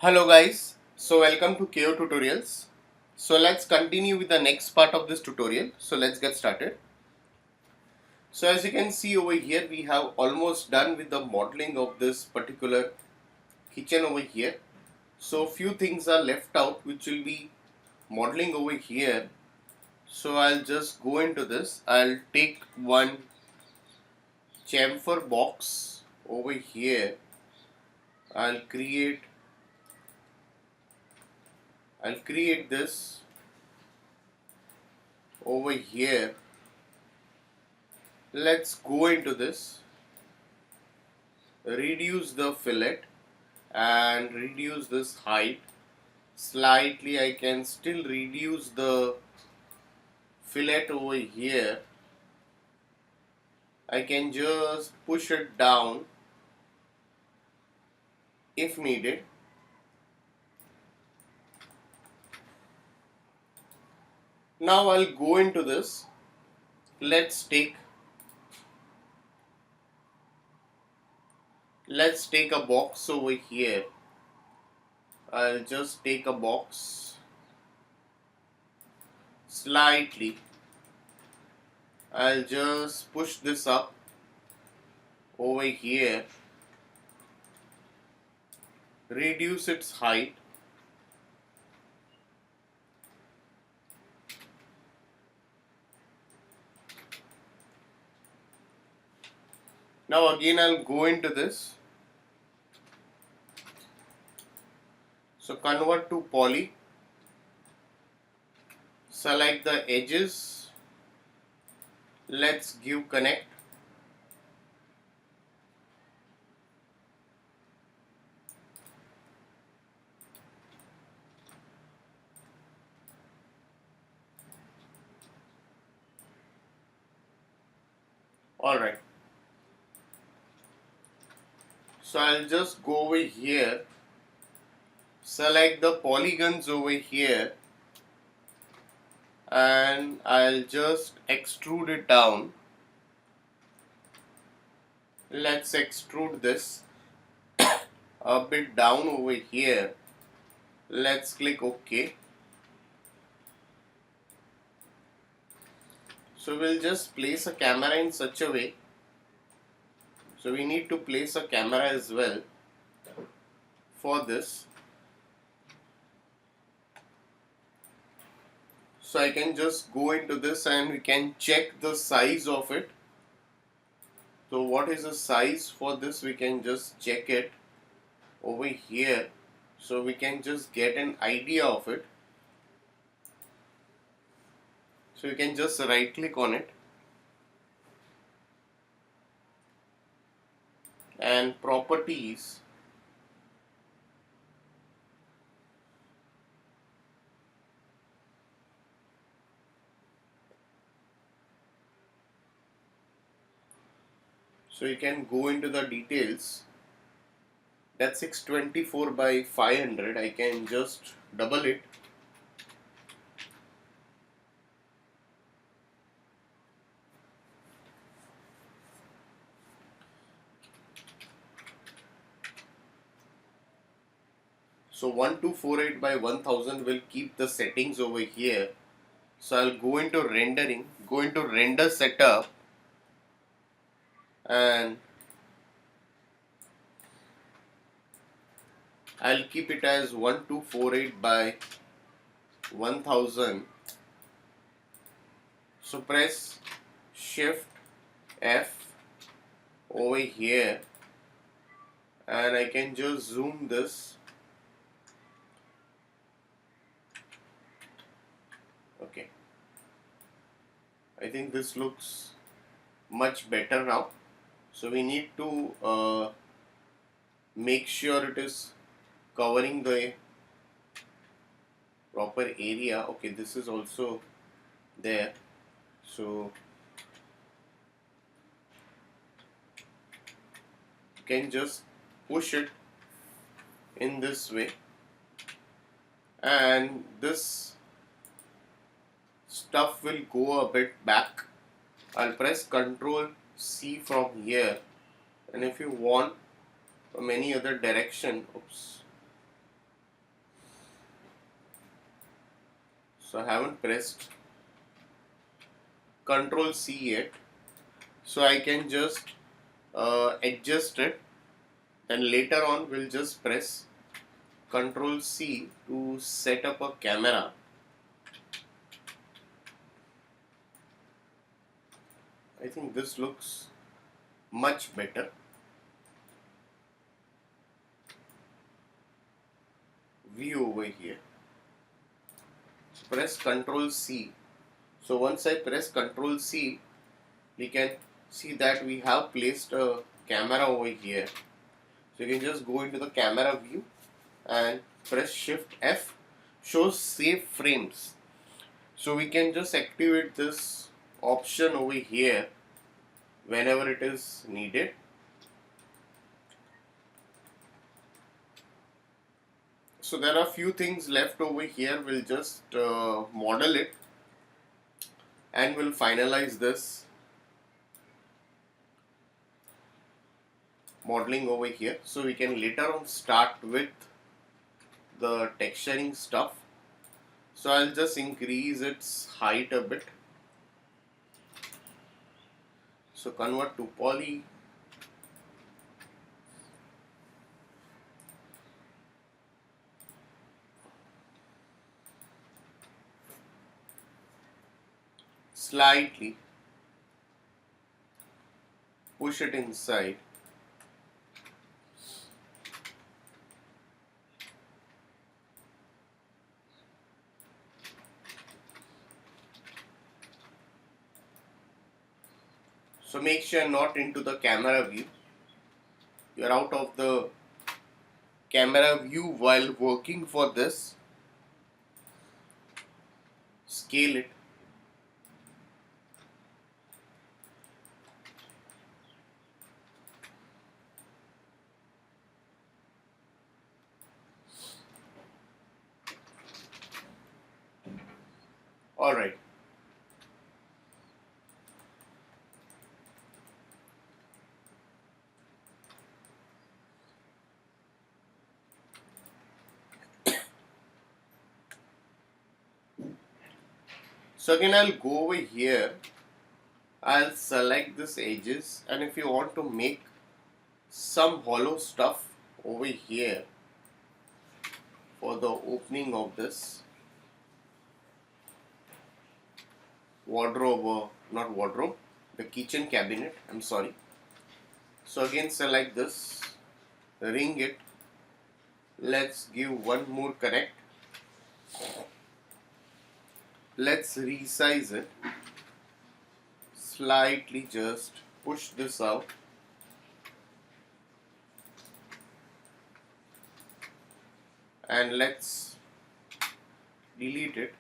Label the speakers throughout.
Speaker 1: Hello guys, so welcome to KO Tutorials. So let's continue with the next part of this tutorial. So let's get started. So as you can see over here, we have almost done with the modeling of this particular kitchen over here. So few things are left out which will be modeling over here. So I'll just go into this. I'll take one chamfer box over here. I'll create this over here. Let's go into this, reduce the fillet and reduce this height slightly. I can still reduce the fillet over here. I can just push it down if needed. Now I'll go into this. Let's take a box over here. I'll just take a box slightly. I'll just push this up over here, reduce its height. Now again I'll go into this. So convert to poly, select the edges, let's give connect. Alright, so I'll just go over here, select the polygons over here, and I'll just extrude it down. Let's extrude this a bit down over here. Let's click OK. So we'll just place a camera in such a way. So we need to place a camera as well for this. So I can just go into this and we can check the size of it. So what is the size for this? We can just check it over here. So we can just get an idea of it. So you can just right click on it and properties. So you can go into the details. That's 624 by 500. I can just double it. So 1248 by 1000 will keep the settings over here. So I'll go into rendering, go into render setup, and I'll keep it as 1248 by 1000. So press Shift F over here and I can just zoom this. Okay, I think this looks much better now. So we need to make sure it is covering the proper area. Okay, this is also there. So you can just push it in this way, and this stuff will go a bit back. I'll press Ctrl C from here, and if you want from any other direction, oops, So I haven't pressed Control C yet, so I can just adjust it, and later on we'll just press Control C to set up a camera. I think this looks much better. View over here. Press Control C. So once I press Control C, we can see that we have placed a camera over here. So you can just go into the camera view and press Shift F, shows save frames. So we can just activate this option over here whenever it is needed. So there are few things left over here. We'll just model it and we'll finalize this modeling over here. So we can later on start with the texturing stuff. So I'll just increase its height a bit. So convert to poly. Slightly push it inside. So make sure not into the camera view. You're out of the camera view while working for this. Scale it. Alright. So again I'll go over here, I'll select this edges, and if you want to make some hollow stuff over here for the opening of this wardrobe, not wardrobe, the kitchen cabinet, I'm sorry. So again select this, ring it, let's give one more connect. Let's resize it, slightly just push this out, and let's delete it.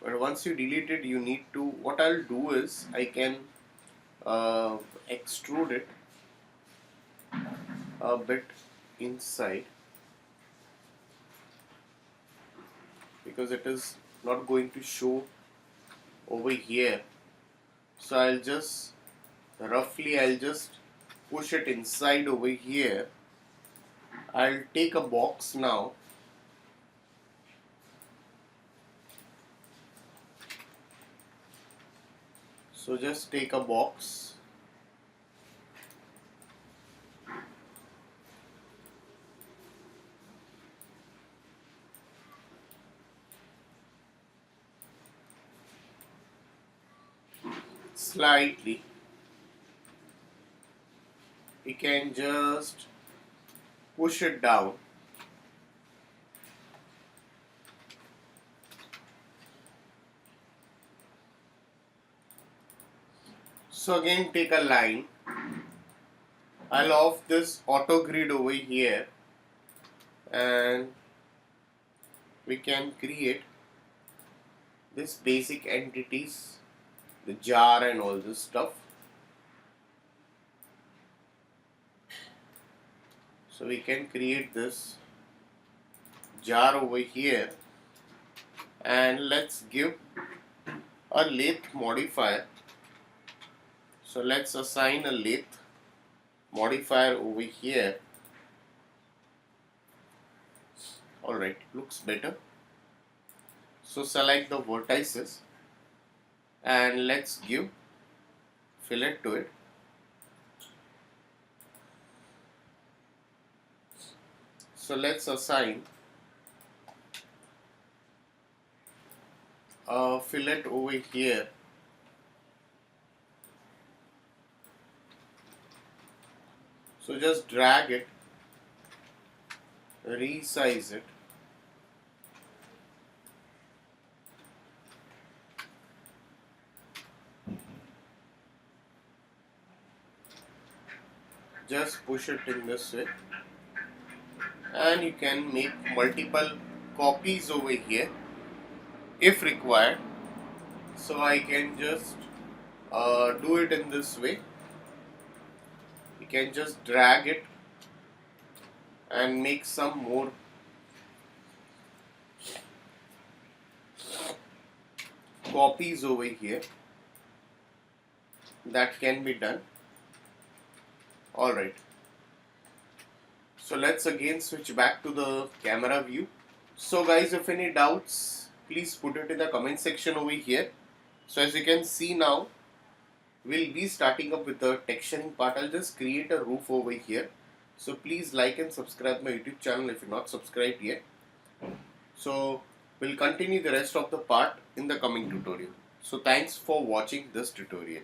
Speaker 1: But once you delete it, you need to, what I'll do is I can extrude it a bit inside, because it is not going to show over here. So I'll just push it inside over here. I'll take a box now. So just take a box. Slightly. We can just push it down. So again take a line. I'll off this auto grid over here, and we can create this basic entities, the jar and all this stuff. So we can create this jar over here, and let's give a lathe modifier. So let's assign a lathe modifier over here. Alright, looks better. So select the vertices and let's give fillet to it. So let's assign a fillet over here. So just drag it, resize it, just push it in this way, and you can make multiple copies over here if required. So I can just do it in this way. You can just drag it and make some more copies over here. That can be done. Alright. So let's again switch back to the camera view. So guys, if any doubts, please put it in the comment section over here. So as you can see now, we'll be starting up with the texturing part. I'll just create a roof over here. So please like and subscribe my YouTube channel if you're not subscribed yet. So we'll continue the rest of the part in the coming tutorial. So thanks for watching this tutorial.